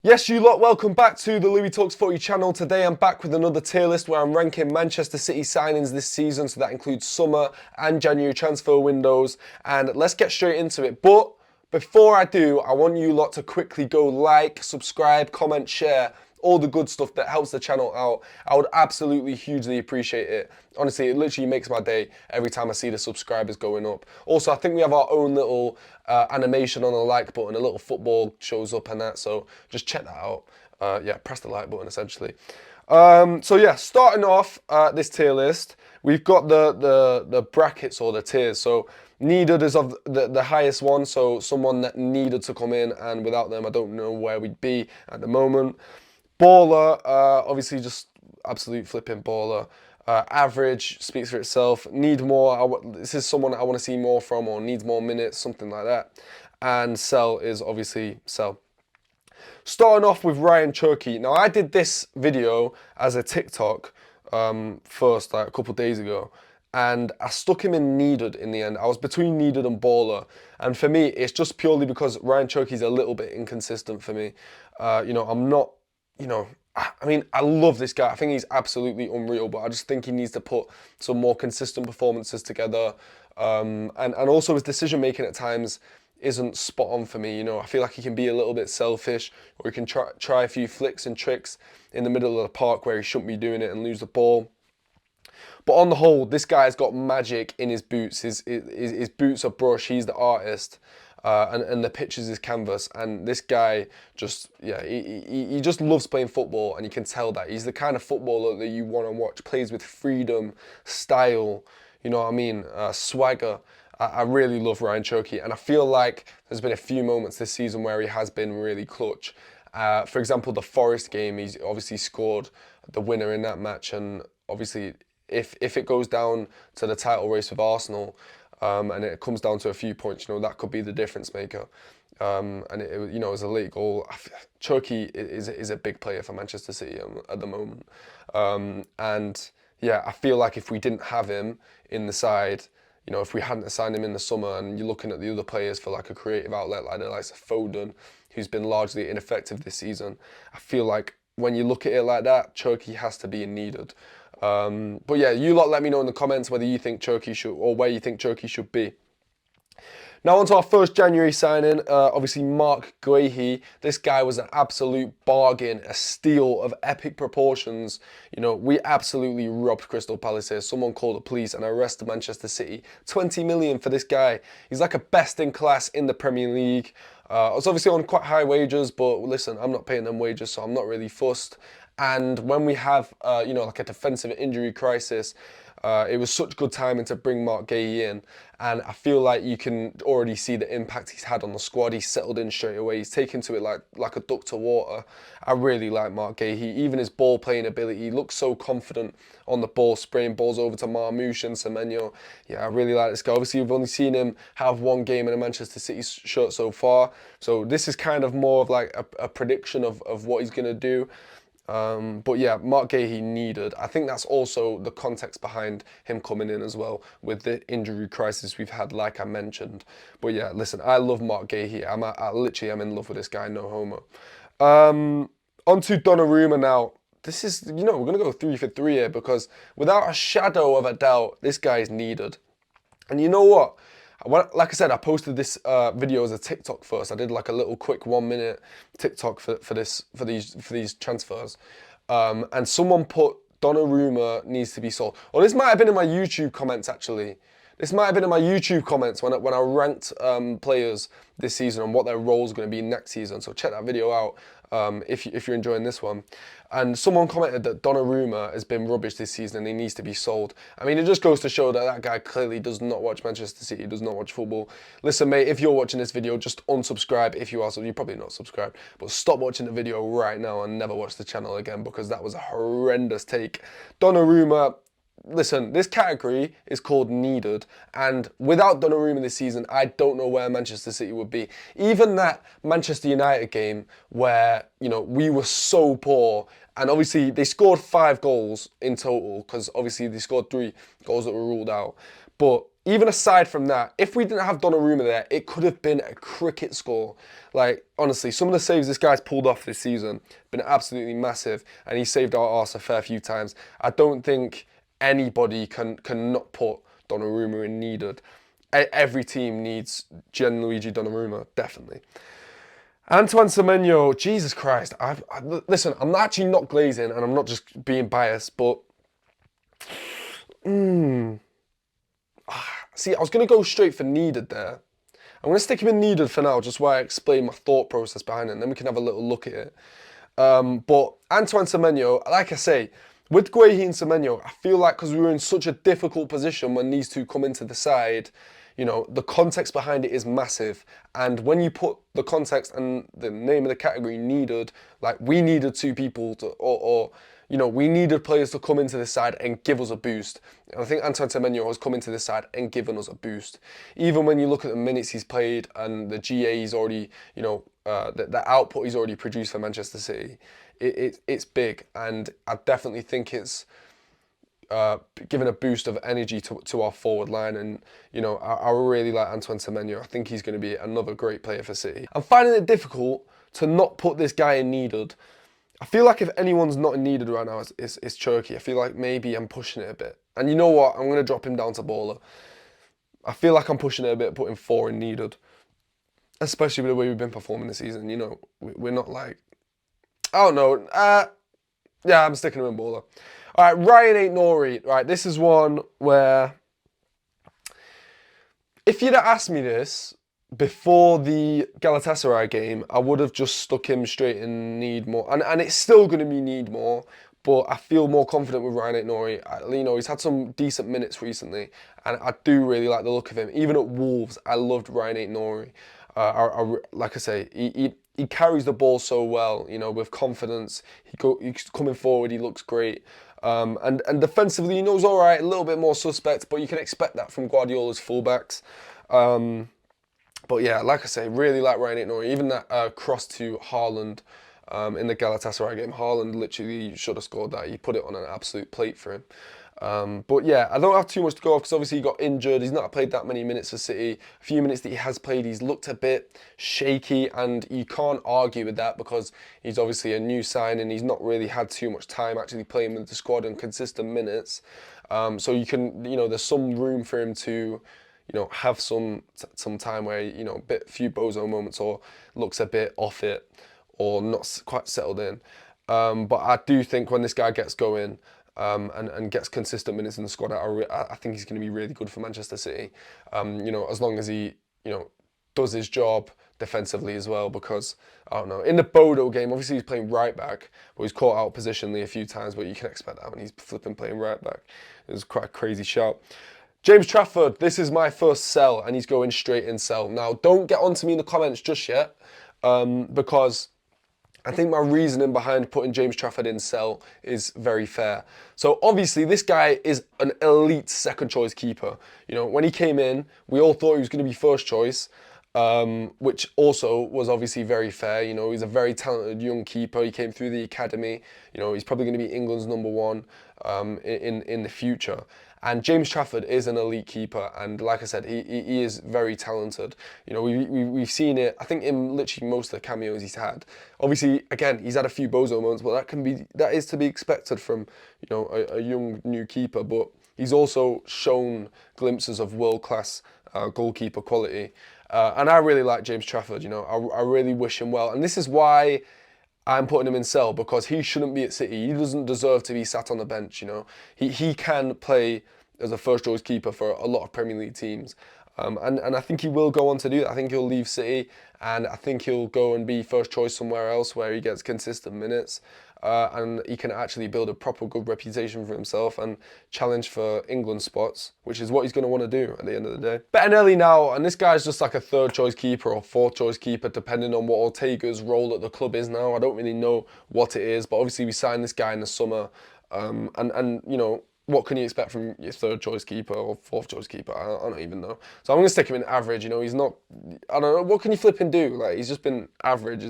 Yes, you lot, welcome back to the Louis Talks Footy channel. Today I'm back with another tier list where I'm ranking Manchester City signings this season, so that includes summer and January transfer windows. And let's get straight into it. But before I do, I want you lot to quickly go like, subscribe, comment, share, all the good stuff that helps the channel out. I would absolutely hugely appreciate it. Honestly, it literally makes my day every time I see the subscribers going up. Also, I think we have our own little animation on the like button, a little football shows up and that, so just check that out. Yeah, press the like button essentially. So yeah, starting off this tier list, we've got the brackets or the tiers. So needed is of the highest one, so someone that needed to come in, and without them, I don't know where we'd be at the moment. Baller, obviously just absolute flipping baller. Average speaks for itself. Need more. This is someone I want to see more from, or needs more minutes, something like that. And sell is obviously sell. Starting off with Ryan Cherky. Now, I did this video as a TikTok first, like a couple days ago, and I stuck him in needed in the end. I was between needed and baller, and for me, it's just purely because Ryan Cherky's a little bit inconsistent for me. I'm not, I mean, I love this guy. I think he's absolutely unreal, but I just think he needs to put some more consistent performances together. And also his decision making at times isn't spot on for me. I feel like he can be a little bit selfish, or he can try a few flicks and tricks in the middle of the park where he shouldn't be doing it and lose the ball. But on the whole, this guy's got magic in his boots. His boots are brush. He's the artist. And the pitch is his canvas, and this guy just, yeah, he just loves playing football, and you can tell that. He's the kind of footballer that you want to watch. Plays with freedom, style, you know what I mean, swagger. I really love Ryan Cherky, and I feel like there's been a few moments this season where he has been really clutch. For example, the Forest game, he's obviously scored the winner in that match, and obviously if it goes down to the title race with Arsenal, and it comes down to a few points, that could be the difference maker. And it was a late goal. Cherky is a big player for Manchester City at the moment. And yeah, I feel like if we didn't have him in the side, if we hadn't signed him in the summer, and you're looking at the other players for like a creative outlet, like the likes of Foden, who's been largely ineffective this season, I feel like when you look at it like that, Cherky has to be needed. But yeah, you lot let me know in the comments whether you think Cherky should, or where you think Cherky should be. Now on to our first January signing, obviously Mark Guehi. This guy was an absolute bargain, a steal of epic proportions. We absolutely robbed Crystal Palace here. Someone called the police and arrested Manchester City. 20 million for this guy. He's like a best in class in the Premier League. It's obviously on quite high wages, but listen, I'm not paying them wages, so I'm not really fussed. And when we have, like a defensive injury crisis, it was such good timing to bring Mark Guehi in, and I feel like you can already see the impact he's had on the squad. He's settled in straight away. He's taken to it like a duck to water. I really like Mark Guehi. Even his ball playing ability, he looks so confident on the ball, spraying balls over to Marmoush and Semenyo. Yeah, I really like this guy. Obviously, we've only seen him have one game in a Manchester City shirt so far, so this is kind of more of like a prediction of what he's going to do. But yeah, Mark Guehi needed. I think that's also the context behind him coming in as well, with the injury crisis we've had, like I mentioned. But yeah, listen, I love Mark Guehi. I literally am in love with this guy, no homo. On to Donnarumma now. This is, we're going to go 3 for 3 here, because without a shadow of a doubt, this guy is needed. And you know what? Like I said, I posted this video as a TikTok first. I did like a little quick 1 minute TikTok for these transfers, and someone put Donnarumma needs to be sold. Or this might have been in my YouTube comments actually. This might have been in my YouTube comments when I ranked players this season and what their role is going to be next season. So check that video out if you're enjoying this one. And someone commented that Donnarumma has been rubbish this season and he needs to be sold. I mean, it just goes to show that that guy clearly does not watch Manchester City, does not watch football. Listen, mate, if you're watching this video, just unsubscribe if you are. So you're probably not subscribed, but stop watching the video right now and never watch the channel again, because that was a horrendous take. Donnarumma, listen, this category is called needed, and without Donnarumma this season, I don't know where Manchester City would be. Even that Manchester United game where, we were so poor, and obviously they scored 5 goals in total, because obviously they scored 3 goals that were ruled out. But even aside from that, if we didn't have Donnarumma there, it could have been a cricket score. Like, honestly, some of the saves this guy's pulled off this season been absolutely massive, and he saved our arse a fair few times. I don't think anybody can not put Donnarumma in needed. Every team needs Gianluigi Donnarumma, definitely. Antoine Semenyo, Jesus Christ. Listen, I'm actually not glazing, and I'm not just being biased, but... See, I was going to go straight for needed there. I'm going to stick him in needed for now, just while I explain my thought process behind it, and then we can have a little look at it. But Antoine Semenyo, like I say, with Guehi and Semenyo, I feel like because we were in such a difficult position when these two come into the side, you know, the context behind it is massive. And when you put the context and the name of the category needed, like we needed two people to, or you know, we needed players to come into this side and give us a boost. And I think Antoine Semenyo has come into this side and given us a boost. Even when you look at the minutes he's played and the GA he's already, you know, the output he's already produced for Manchester City, it's big. And I definitely think it's given a boost of energy to our forward line. And, you know, I really like Antoine Semenyo. I think he's going to be another great player for City. I'm finding it difficult to not put this guy in needed. I feel like if anyone's not needed right now, it's Turkey. I feel like maybe I'm pushing it a bit. And you know what? I'm going to drop him down to baller. I feel like I'm pushing it a bit, putting 4 in needed. Especially with the way we've been performing this season. You know, we're not like... I don't know. Yeah, I'm sticking him in baller. All right, Ryan Aït-Nouri. Right, this is one where... If you'd have asked me this before the Galatasaray game, I would have just stuck him straight in need more. And it's still going to be need more, but I feel more confident with Ryan Aït-Nouri. You know, he's had some decent minutes recently, and I do really like the look of him. Even at Wolves, I loved Ryan Aït-Nouri. Like I say, he carries the ball so well, you know, with confidence. He's coming forward, he looks great. And defensively, he knows all right, a little bit more suspect, but you can expect that from Guardiola's fullbacks. But yeah, like I say, really like Ryan Aït-Nouri. Even that cross to Haaland in the Galatasaray game, Haaland literally should have scored that. He put it on an absolute plate for him. But yeah, I don't have too much to go off because obviously he got injured. He's not played that many minutes for City. A few minutes that he has played, he's looked a bit shaky, and you can't argue with that because he's obviously a new sign and he's not really had too much time actually playing with the squad in consistent minutes. So you can, you know, there's some room for him to, you know, have some time where, you know, few bozo moments or looks a bit off it or not quite settled in. But I do think when this guy gets going and gets consistent minutes in the squad, I think he's going to be really good for Manchester City. You know, as long as he, you know, does his job defensively as well, because, I don't know, in the Bodo game, obviously he's playing right back, but he's caught out positionally a few times, but you can expect that when he's flipping playing right back. It was quite a crazy shout. James Trafford, this is my first sell, and he's going straight in sell. Now, don't get onto me in the comments just yet, because I think my reasoning behind putting James Trafford in sell is very fair. So obviously, this guy is an elite second choice keeper. You know, when he came in, we all thought he was going to be first choice, which also was obviously very fair. You know, he's a very talented young keeper. He came through the academy. You know, he's probably going to be England's #1 in the future. And James Trafford is an elite keeper, and like I said, he is very talented. You know, we've seen it, I think, in literally most of the cameos he's had. Obviously, again, he's had a few bozo moments, but that is to be expected from, you know, a young new keeper. But he's also shown glimpses of world-class goalkeeper quality. And I really like James Trafford. You know, I really wish him well, and this is why I'm putting him in sell, because he shouldn't be at City. He doesn't deserve to be sat on the bench, you know. He can play as a first choice keeper for a lot of Premier League teams. And I think he will go on to do that. I think he'll leave City, and I think he'll go and be first choice somewhere else where he gets consistent minutes. And he can actually build a proper good reputation for himself and challenge for England spots, which is what he's going to want to do at the end of the day. Bettinelli now, and this guy's just like a third choice keeper or fourth choice keeper, depending on what Ortega's role at the club is now. I don't really know what it is, but obviously we signed this guy in the summer, and you know, what can you expect from your third choice keeper or fourth choice keeper? I don't even know. So I'm going to stick him in average. You know, he's not, I don't know, what can you flip and do? Like, he's just been average.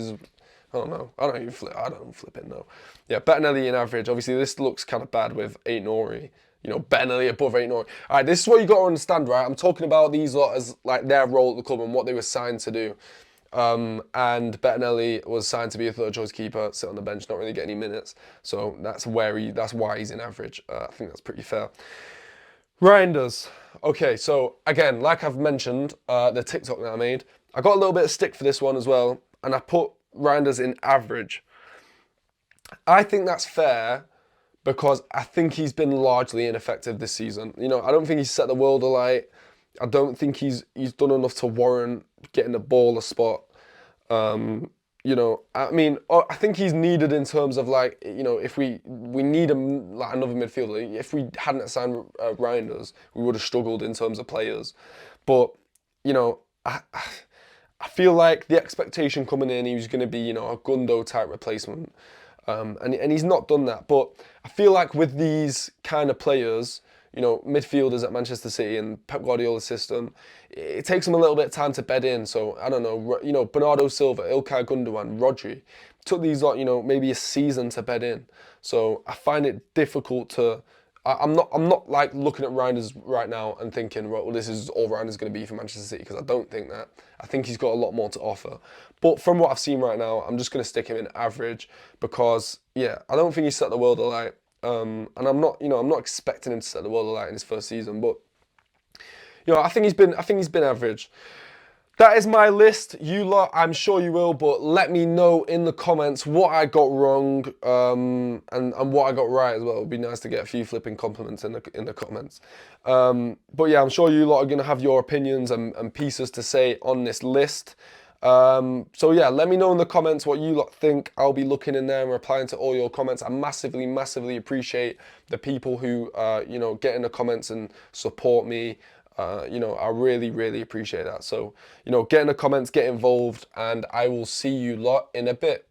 I don't know. I don't flip it, no. Yeah, Bettinelli in average. Obviously, this looks kind of bad with Aït-Nouri you know, Bettinelli above 8 All right, this is what you got to understand, right? I'm talking about these lot as like their role at the club and what they were signed to do. And Bettinelli was signed to be a third choice keeper, sit on the bench, not really get any minutes. So that's why he's in average. I think that's pretty fair. Reinders. Okay, so again, like I've mentioned, the TikTok that I made, I got a little bit of stick for this one as well, and I put Reinders in average. I think that's fair because I think he's been largely ineffective this season. You know, I don't think he's set the world alight. I don't think he's done enough to warrant getting the ball a spot. You know, I mean, I think he's needed in terms of like, you know, if we need like another midfielder. If we hadn't signed Reinders, we would have struggled in terms of players. But you know, I feel like the expectation coming in, he was going to be, you know, a Gundo type replacement. And he's not done that. But I feel like with these kind of players, you know, midfielders at Manchester City and Pep Guardiola's system, it takes them a little bit of time to bed in. So, I don't know, you know, Bernardo Silva, Ilkay Gundogan, Rodri, took these, like, you know, maybe a season to bed in. So I find it difficult to... I'm not like looking at Reinders right now and thinking, right, well, this is all Reinders going to be for Manchester City, because I don't think that. I think he's got a lot more to offer. But from what I've seen right now, I'm just going to stick him in average because, yeah, I don't think he's set the world alight. And I'm not, you know, I'm not expecting him to set the world alight in his first season, but you know, I think he's been average. That is my list. You lot, I'm sure you will, but let me know in the comments what I got wrong and what I got right as well. It would be nice to get a few flipping compliments in the comments. But yeah, I'm sure you lot are going to have your opinions and pieces to say on this list. So yeah, let me know in the comments what you lot think. I'll be looking in there and replying to all your comments. I massively appreciate the people who, you know, get in the comments and support me. You know, I really appreciate that. So, you know, get in the comments, get involved, and I will see you lot in a bit.